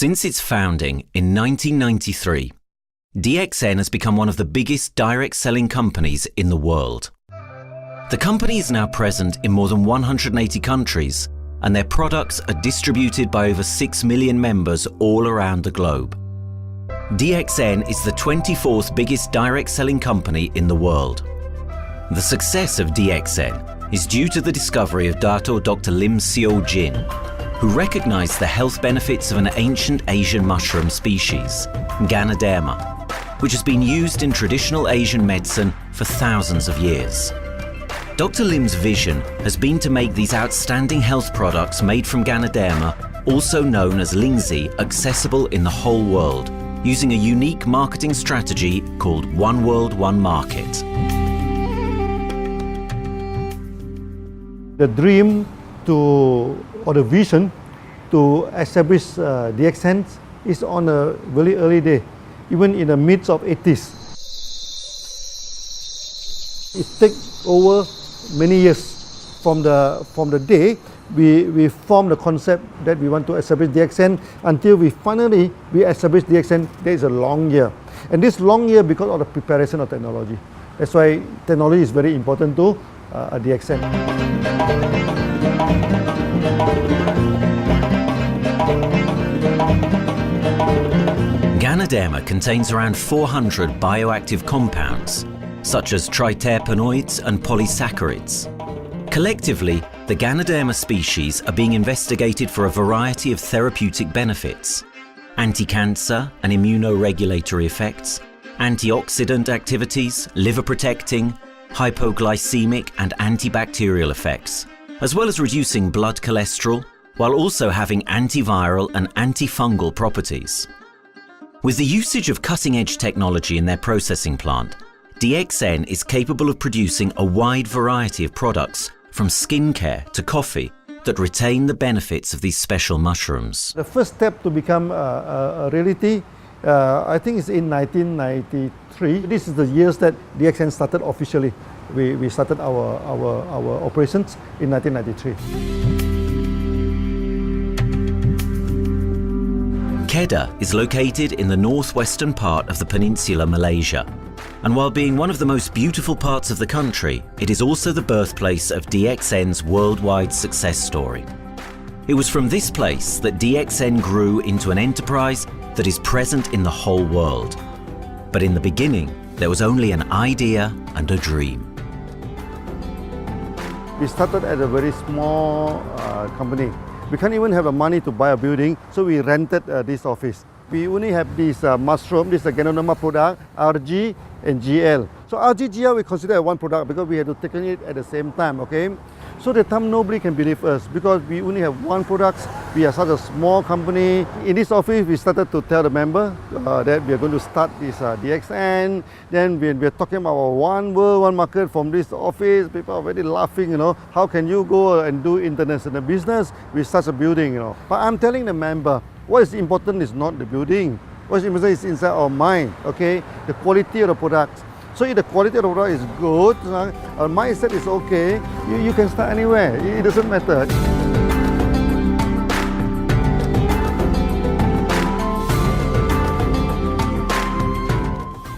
Since its founding in 1993, DXN has become one of the biggest direct selling companies in the world. The company is now present in more than 180 countries, and their products are distributed by over 6 million members all around the globe. DXN is the 24th biggest direct selling company in the world. The success of DXN is due to the discovery of Dato Dr. Lim Seo Jin, who recognized the health benefits of an ancient Asian mushroom species, Ganoderma, which has been used in traditional Asian medicine for thousands of years. Dr. Lim's vision has been to make these outstanding health products made from Ganoderma, also known as Lingzi, accessible in the whole world, using a unique marketing strategy called One World, One Market. The dream or the vision to establish DXN is on a very early day, even in the midst of 80s. It takes over many years from the day we formed the concept that we want to establish DXN until we finally establish DXN. There is a long year, and this long year because of the preparation of technology. That's why technology is very important to DXN. Ganoderma contains around 400 bioactive compounds, such as triterpenoids and polysaccharides. Collectively, the Ganoderma species are being investigated for a variety of therapeutic benefits: anti-cancer and immunoregulatory effects, antioxidant activities, liver protecting, hypoglycemic and antibacterial effects, as well as reducing blood cholesterol, while also having antiviral and antifungal properties. With the usage of cutting-edge technology in their processing plant, DXN is capable of producing a wide variety of products, from skincare to coffee, that retain the benefits of these special mushrooms. The first step to become a reality, I think, is in 1993. This is the years that DXN started officially. We started our operations in 1993. Kedah is located in the northwestern part of the peninsula Malaysia, and while being one of the most beautiful parts of the country, it is also the birthplace of DXN's worldwide success story. It was from this place that DXN grew into an enterprise that is present in the whole world. But in the beginning, there was only an idea and a dream. We started at a very small company. We can't even have the money to buy a building, so we rented this office. We only have this mushroom, this is a Ganoderma product, RG and GL. So RG, GL we consider one product because we had to take it at the same time, okay? So at the time nobody can believe us because we only have one product. We are such a small company. In this office, we started to tell the member that we are going to start this DXN. Then we are talking about one world, one market from this office. People are very laughing, you know. How can you go and do international business with such a building, you know? But I'm telling the member, what is important is not the building. What is important is inside our mind, okay? The quality of the products. So if the quality of the product is good, our mindset is okay, you can start anywhere. It doesn't matter.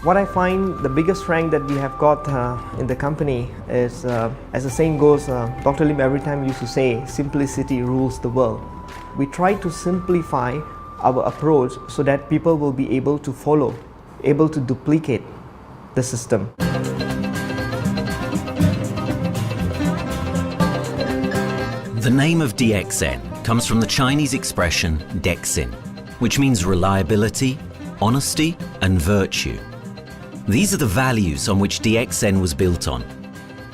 What I find the biggest strength that we have got in the company is, as the saying goes, Dr. Lim every time used to say, simplicity rules the world. We try to simplify our approach so that people will be able to follow, able to duplicate the system. The name of DXN comes from the Chinese expression DXN, which means reliability, honesty, and virtue. These are the values on which DXN was built on.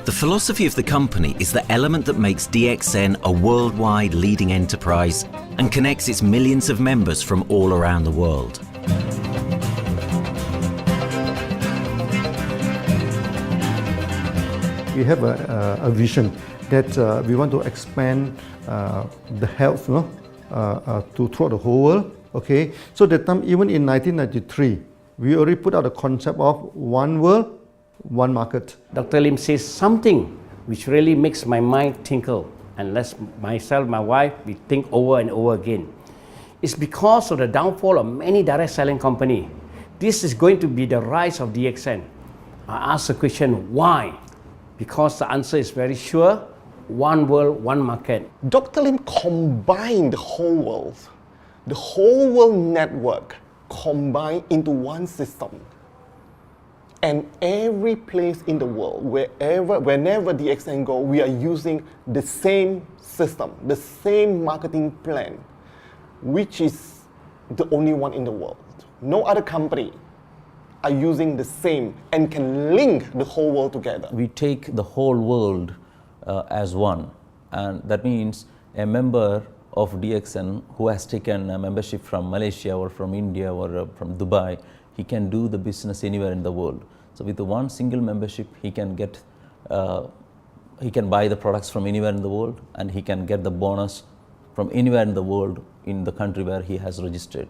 The philosophy of the company is the element that makes DXN a worldwide leading enterprise and connects its millions of members from all around the world. We have a vision that we want to expand the health to throughout the whole world. Okay, so that time, even in 1993, we already put out the concept of one world, one market. Dr. Lim says something which really makes my mind tinkle, and lets myself, my wife, we think over and over again. It's because of the downfall of many direct selling companies. This is going to be the rise of DXN. I ask the question, why? Because the answer is very sure, one world, one market. Dr. Lim combined the whole world network combined into one system. And every place in the world, whenever DXN go, we are using the same system, the same marketing plan, which is the only one in the world. No other company are using the same and can link the whole world together. We take the whole world as one, and that means a member of DXN who has taken a membership from Malaysia or from India or from Dubai, he can do the business anywhere in the world. So with the one single membership, he can get, he can buy the products from anywhere in the world, and he can get the bonus from anywhere in the world in the country where he has registered.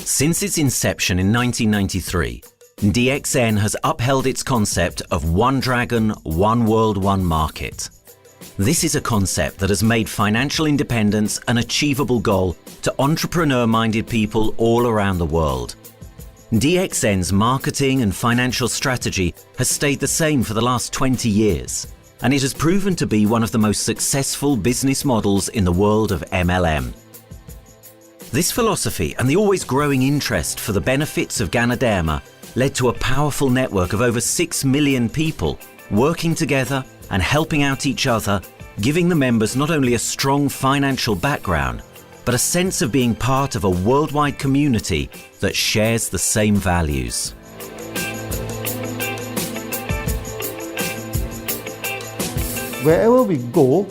Since its inception in 1993, DXN has upheld its concept of one dragon, one world, one market. This is a concept that has made financial independence an achievable goal to entrepreneur-minded people all around the world. DXN's marketing and financial strategy has stayed the same for the last 20 years, and it has proven to be one of the most successful business models in the world of MLM. This philosophy and the always growing interest for the benefits of Ganoderma led to a powerful network of over 6 million people working together and helping out each other, giving the members not only a strong financial background, but a sense of being part of a worldwide community that shares the same values. Wherever we go,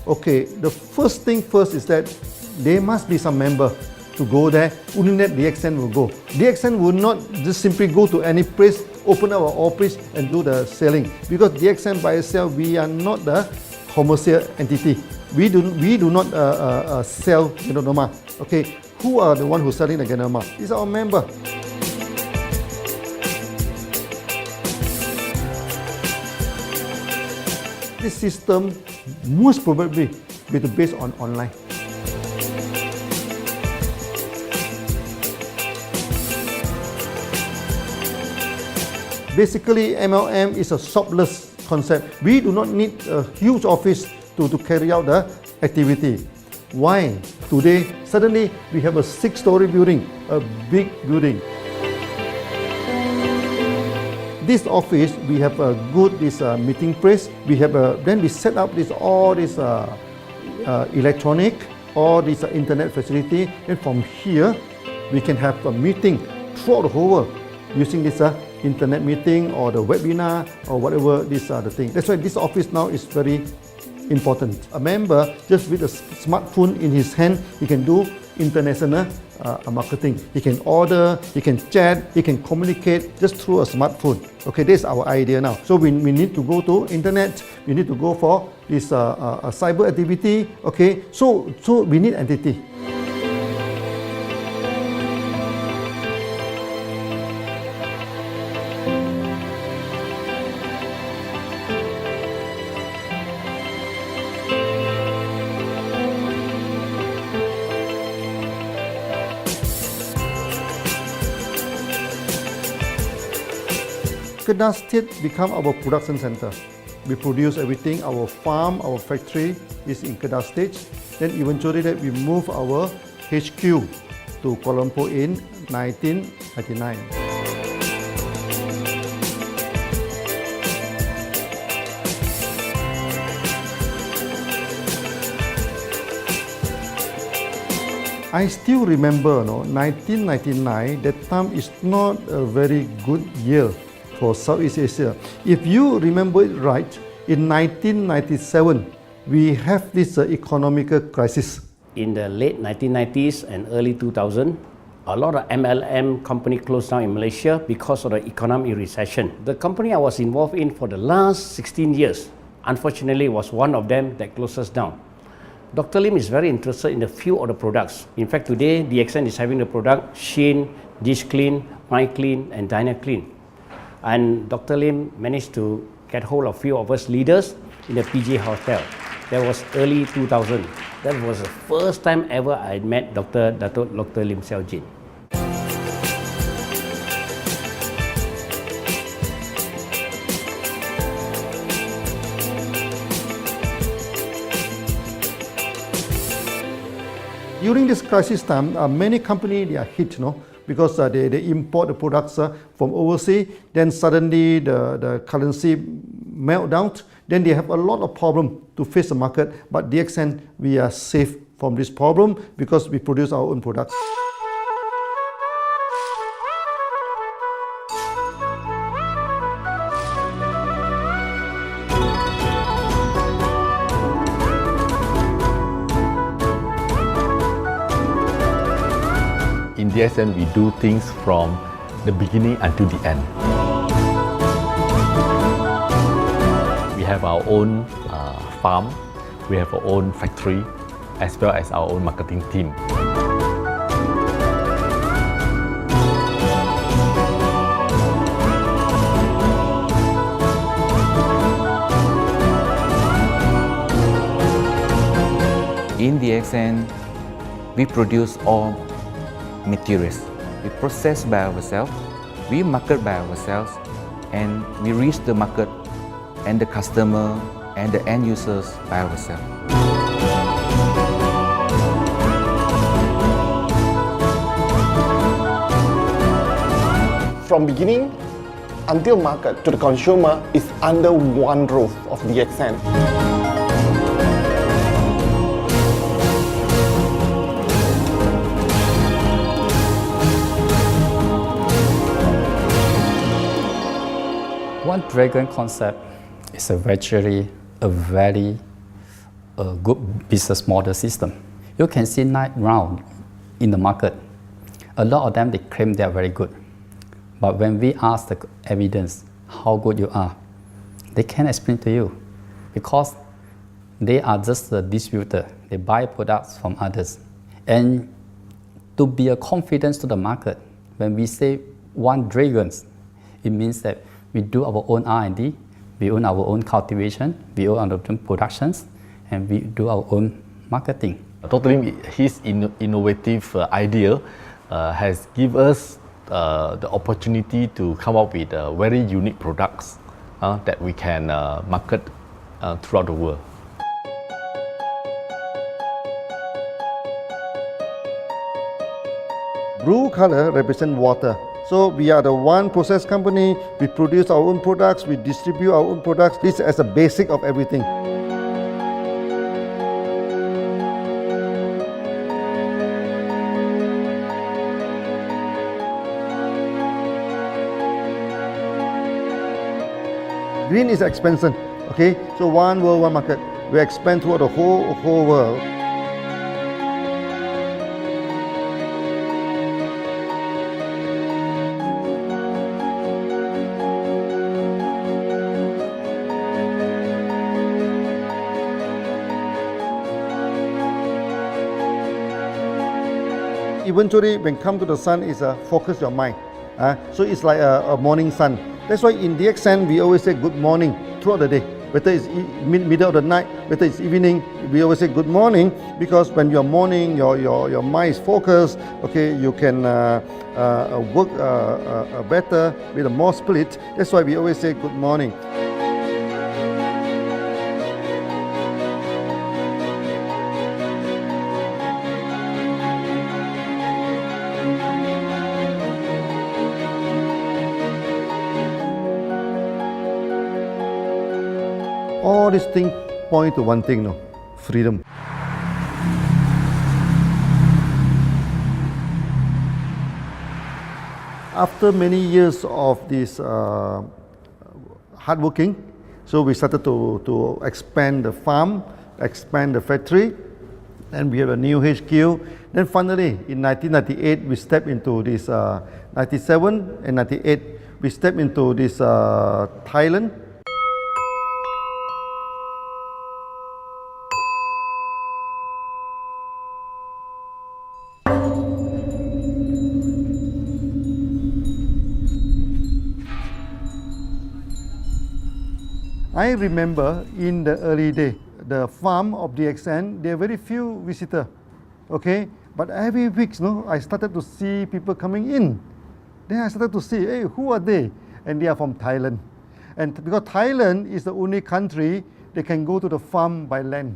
okay, the first thing first is that there must be some member to go there. Only that DXN will go. DXN will not just simply go to any place, open up our office and do the selling. Because DXN by itself, we are not the commercial entity. We do not sell Ganoderma. Okay, who are the one who's selling the Ganoderma? It's our member. This system most probably will be based on online. Basically, MLM is a shopless concept. We do not need a huge office to carry out the activity. Why? Today, suddenly we have a 6-story building, a big building. This office, we have a good meeting place. We have then we set up all this electronic, all this internet facility. And from here, we can have a meeting throughout the whole world using this internet meeting or the webinar or whatever these are the things. That's why this office now is very important. A member, just with a smartphone in his hand, he can do international marketing. He can order, he can chat, he can communicate just through a smartphone. Okay, this is our idea now. So we need to go to internet, we need to go for this cyber activity. Okay, so we need entity. Kedah State become our production center. We produce everything. Our farm, our factory is in Kedah State. Then eventually that we move our HQ to Kuala Lumpur in 1999. I still remember, 1999, that time is not a very good year for Southeast Asia. If you remember it right, in 1997, we have this economical crisis. In the late 1990s and early 2000, a lot of MLM company closed down in Malaysia because of the economic recession. The company I was involved in for the last 16 years, unfortunately, was one of them that closes down. Dr. Lim is very interested in a few of the products. In fact, today, DXN is having the product Sheen, Dish Clean, My Clean, and Diner Clean. And Dr. Lim managed to get hold of a few of us leaders in the PJ Hotel. That was early 2000. That was the first time ever I met Dr. Lim Xiao Jin. During this crisis time, many companies they are hit, because they import the products from overseas. Then suddenly the currency melt down. Then they have a lot of problem to face the market. But DXN, we are safe from this problem because we produce our own products. In DXN, we do things from the beginning until the end. We have our own farm, we have our own factory, as well as our own marketing team. In DXN, we produce all materials. We process by ourselves, we market by ourselves, and we reach the market and the customer and the end users by ourselves. From beginning until market to the consumer is under one roof of DXN. One Dragon concept is actually a very good business model system. You can see right now in the market, a lot of them they claim they are very good. But when we ask the evidence how good you are, they can't explain to you because they are just a distributor. They buy products from others. And to be a confidence to the market, when we say One Dragons, it means that we do our own R&D, we own our own cultivation, we own our own productions, and we do our own marketing. Totally, his innovative idea has given us the opportunity to come up with very unique products that we can market throughout the world. Blue color represents water. So we are the one process company, we produce our own products, we distribute our own products. This is as a basic of everything. Green is expansion, okay? So one world, one market. We expand throughout the whole world. Eventually, when come to the sun, is focus your mind. So it's like a morning sun. That's why in DXN, we always say good morning throughout the day. Whether it's middle of the night, whether it's evening, we always say good morning because when you're morning, your mind is focused. Okay, you can work better with a more spirit. That's why we always say good morning. All these things point to one thing, freedom. After many years of this hard working, so we started to expand the farm, expand the factory, and we have a new HQ. Then finally, in 1998, we stepped into this, 97 and 98, we stepped into this Thailand. I remember in the early day, the farm of DXN, there are very few visitors, okay? But every week, I started to see people coming in. Then I started to see, hey, who are they? And they are from Thailand. And because Thailand is the only country they can go to the farm by land.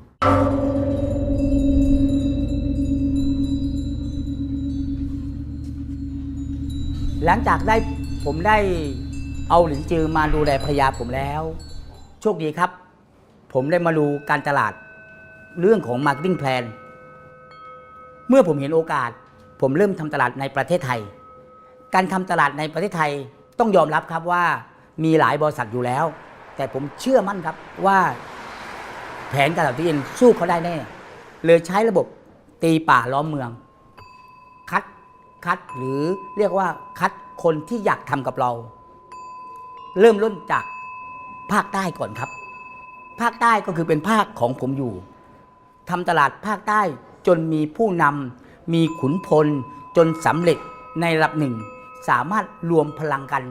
หลังจากผมได้เอาหลินจือมาดูแลภรรยาผมแล้วโชคดีครับผมได้มาดูการตลาดเรื่องของ Marketing Plan เมื่อผมเห็นโอกาสผมเริ่มทำตลาดในประเทศไทยการทำตลาดในประเทศไทยต้องยอมรับครับว่ามีหลายบริษัทอยู่แล้วแต่ผมเชื่อมั่นครับว่าแผนการตลาดที่DXNสู้เขาได้แน่เลยใช้ระบบตีป่าล้อมเมืองคัดหรือเรียกว่าคัดคนที่อยากทำกับเราเริ่มต้นจากภาคใต้ก่อนครับภาคใต้ก็คือเป็นภาคของผมอยู่ทำตลาดภาคใต้จนมีผู้นำมีขุนพลจนสำเร็จในระดับหนึ่งสามารถรวมพลังกัน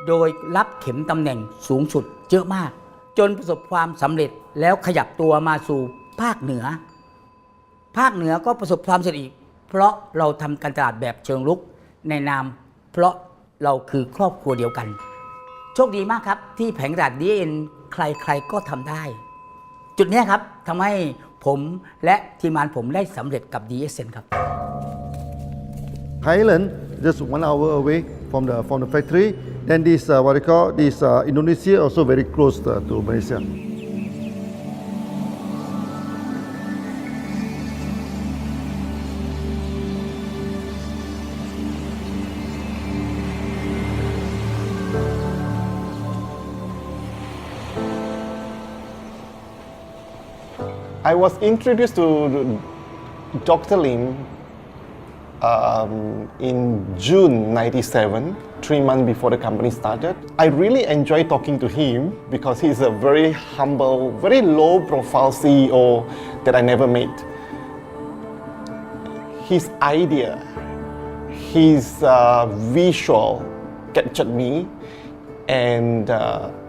โดยรับเข็มตำแหน่งสูงสุดเยอะมากจนประสบความสำเร็จแล้วขยับตัวมาสู่ภาคเหนือก็ประสบความสำเร็จอีกเพราะเราทำการตลาดแบบเชิงรุกในนามเพราะเราคือครอบครัวเดียวกันโชคดีมากครับที่แผงตลาดDXNใครๆก็ทำได้จุดนี้ครับทำให้ผมและทีมงานผมได้สำเร็จกับDXN ครับ Thailand just 1 hour away from the factory. Then this what they call this Indonesia also very close to Malaysia. I was introduced to Dr. Lim in June '97, 3 months before the company started. I really enjoy talking to him because he's a very humble, very low-profile CEO that I never met. His idea, his visual captured me, and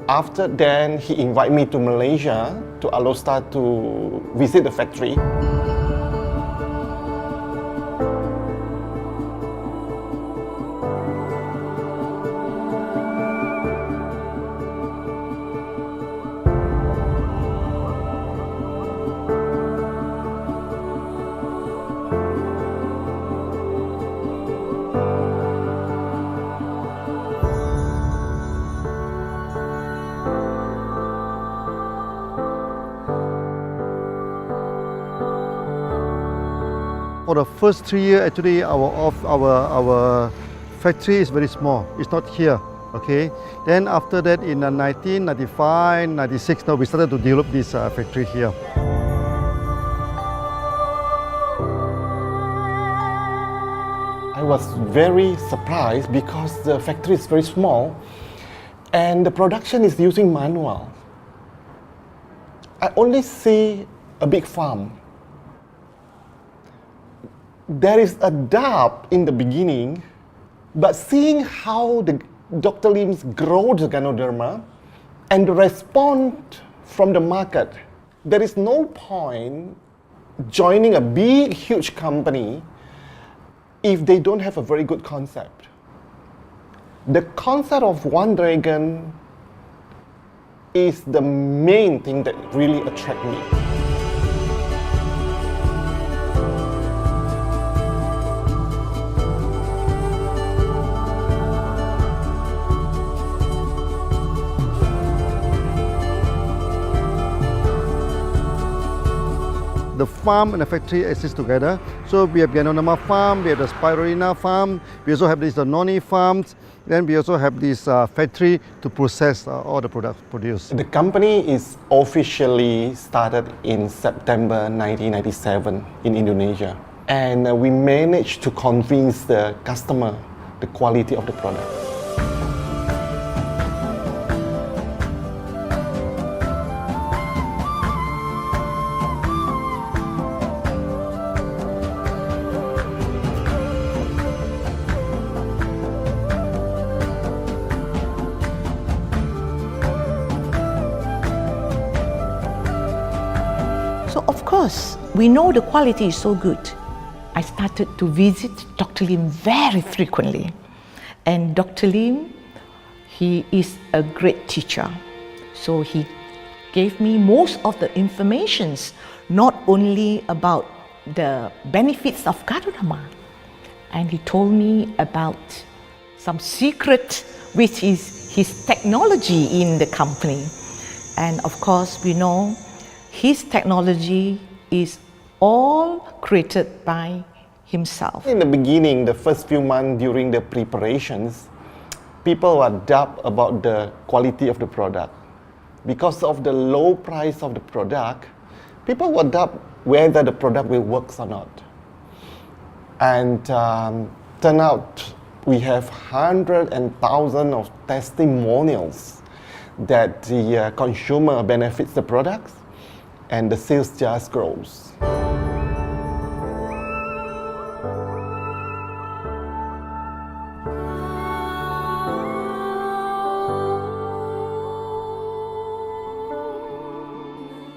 after then he invited me to Malaysia to allow start to visit the factory. For the first 3 years, actually, our factory is very small. It's not here, okay. Then after that, in 1995, 96, now we started to develop this factory here. I was very surprised because the factory is very small and the production is using manual. I only see a big farm. There is a doubt in the beginning, but seeing how Dr. Lim's grow the Ganoderma and the response from the market, there is no point joining a big, huge company if they don't have a very good concept. The concept of One Dragon is the main thing that really attracts me. The farm and the factory exist together. So we have Ganoderma farm, we have the Spirulina farm, we also have these noni farms, then we also have this factory to process all the products produced. The company is officially started in September 1997 in Indonesia. And we managed to convince the customer the quality of the product. of course, we know the quality is so good. I started to visit Dr. Lim very frequently. And Dr. Lim, he is a great teacher. So he gave me most of the informations, not only about the benefits of Gadonama, and he told me about some secret, which is his technology in the company. And of course, we know his technology is all created by himself. In the beginning, the first few months during the preparations, people were doubt about the quality of the product. Because of the low price of the product, people were doubt whether the product will work or not. And turn out we have hundreds and thousands of testimonials that the consumer benefits the products and the sales just grows.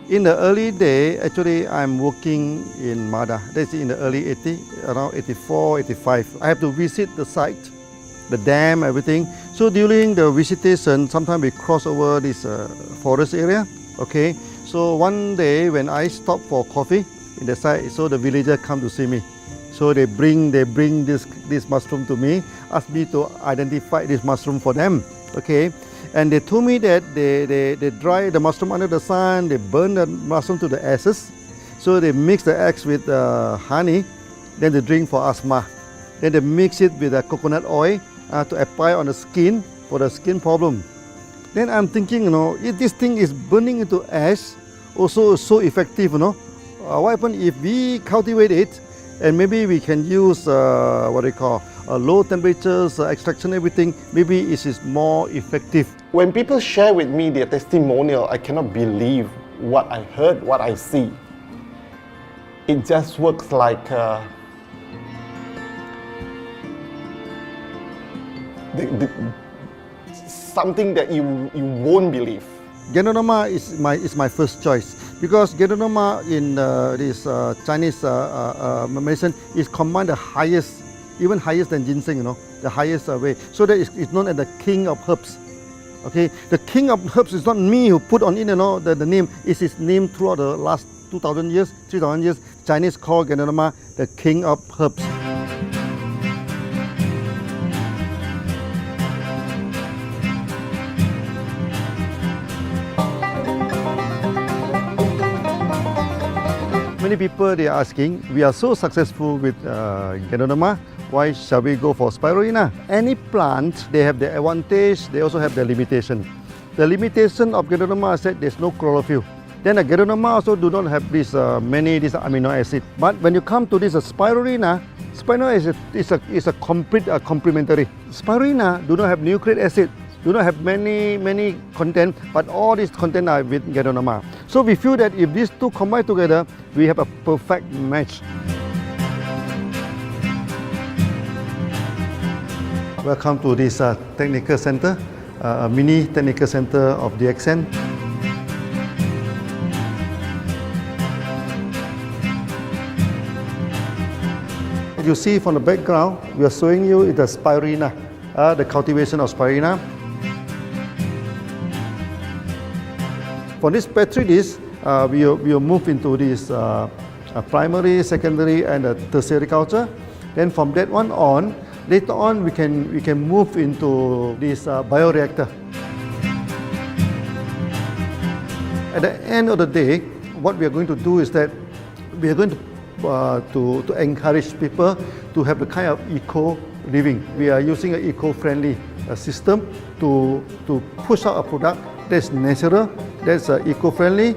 In the early day, actually, I'm working in Mada. That's in the early 80s, around 84, 85. I have to visit the site, the dam, everything. So during the visitation, sometimes we cross over this forest area. Okay. So one day when I stop for coffee in the site, so the villager come to see me. So they bring this mushroom to me, ask me to identify this mushroom for them. Okay. And they told me that they dry the mushroom under the sun, they burn the mushroom to the ashes. So they mix the eggs with honey, then they drink for asthma. Then they mix it with coconut oil to apply on the skin for the skin problem. Then I'm thinking, if this thing is burning into ash, also so effective, what happens if we cultivate it and maybe we can use low temperatures, extraction, everything, maybe it is more effective. When people share with me their testimonial, I cannot believe what I heard, what I see. It just works like something that you won't believe. Gadonama is my first choice because Gadonama in this Chinese medicine is combined the highest, even higher than ginseng, the highest way. So that it's known as the king of herbs. Okay, the king of herbs is not me who put on it, the name. It's his name throughout the last 2,000 years, 3,000 years. Chinese call Gadonama the king of herbs. Many people they are asking, we are so successful with Gadonama, why shall we go for spirulina? Any plant, they have their advantage, they also have their limitation. The limitation of Gadonama is that there's no chlorophyll. Then the Gadonama also do not have this many amino acid. But when you come to this spirulina, spirulina is a complete complementary. Spirulina do not have nucleic acid, do not have many content, but all these content are with Gadonama. So we feel that if these two combine together, we have a perfect match. Welcome to this technical center, a mini technical center of DXN. You see from the background, we are showing you the spirulina, the cultivation of spirulina. For this petri dish, we will move into this primary, secondary, and tertiary culture. Then from that one on, later on we can move into this bioreactor. At the end of the day, what we are going to do is that we are going to encourage people to have the kind of eco living. We are using an eco-friendly system to push out a product that's natural, that's eco-friendly.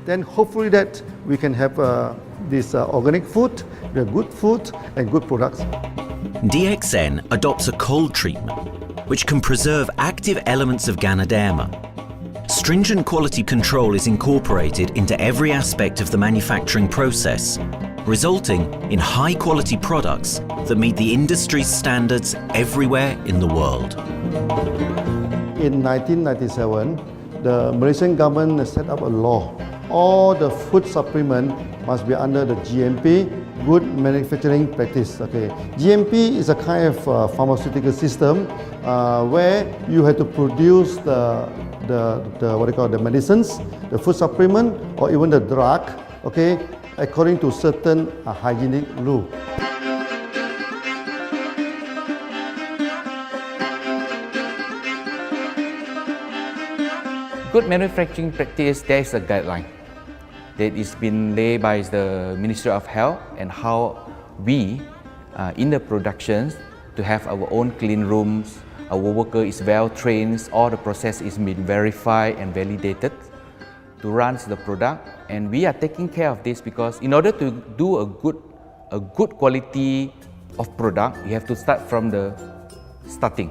Then hopefully that we can have this organic food, the good food and good products. DXN adopts a cold treatment which can preserve active elements of Ganoderma. Stringent quality control is incorporated into every aspect of the manufacturing process, resulting in high-quality products that meet the industry's standards everywhere in the world. In 1997, the Malaysian government set up a law all the food supplement must be under the GMP, good manufacturing practice. Okay, GMP is a kind of pharmaceutical system where you have to produce the what they call the medicines, the food supplement, or even the drug. Okay, according to certain hygienic rule. Good manufacturing practice, there is a guideline that is been laid by the Ministry of Health, and how we in the productions to have our own clean rooms, our worker is well trained, all the process is been verified and validated to run the product, and we are taking care of this because in order to do a good quality of product, you have to start from the starting.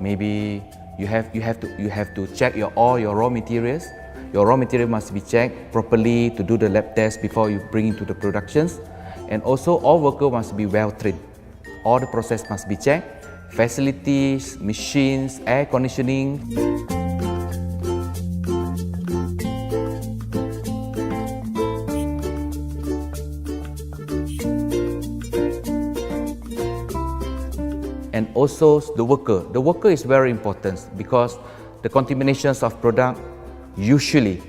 Maybe you have to check all your raw materials. Your raw material must be checked properly to do the lab test before you bring into the productions. And also all workers must be well trained. All the process must be checked. Facilities, machines, air conditioning. And also the worker. The worker is very important because the contaminations of product usually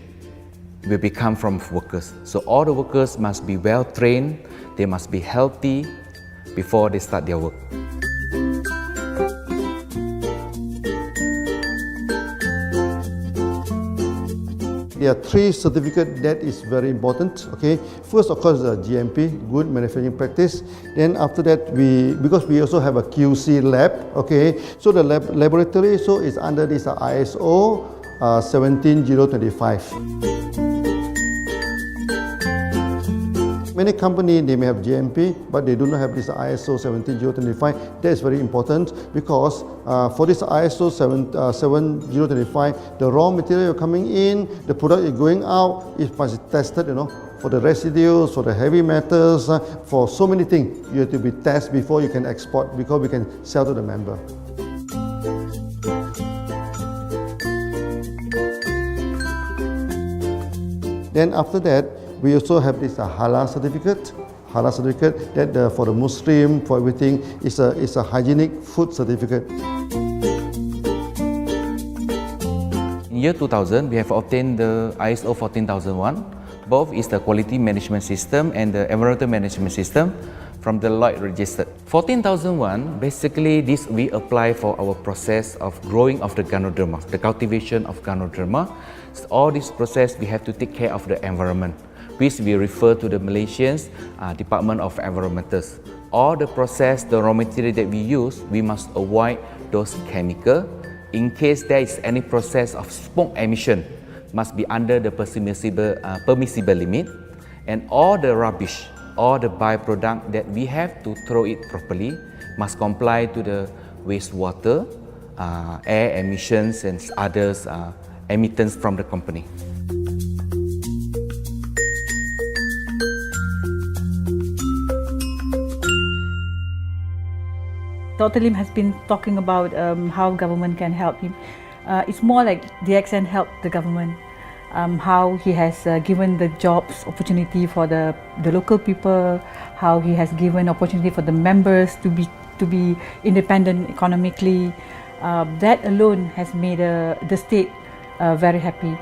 will become from workers. So all the workers must be well trained, they must be healthy before they start their work. There are three certificates that is very important. Okay, first of course the GMP, good manufacturing practice. Then after that because we also have a QC lab. Okay, so the laboratory is under this ISO 17025. Many companies, they may have GMP, but they do not have this ISO 17025. That is very important because for this ISO 7025, the raw material coming in, the product is going out, it must be tested, for the residues, for the heavy metals, for so many things. You have to be tested before you can export, because we can sell to the member. Then after that, we also have this halal certificate. Halal certificate that for the Muslim, for everything, is a hygienic food certificate. In year 2000, we have obtained the ISO 14001. Both is the quality management system and the environmental management system from the Lloyd registered. 14001, basically this we apply for our process of growing of the Ganoderma, the cultivation of Ganoderma. So all this process we have to take care of the environment, which we refer to the Malaysian Department of Environmentals. All the process, the raw material that we use, we must avoid those chemicals. In case there is any process of smoke emission, must be under the permissible limit, and all the rubbish, all the byproduct that we have to throw it properly must comply to the wastewater, air emissions and others emittents from the company. Dr. Lim has been talking about how government can help him. It's more like DXN helped the government, how he has given the jobs opportunity for the local people, how he has given opportunity for the members to be independent economically. That alone has made the state very happy.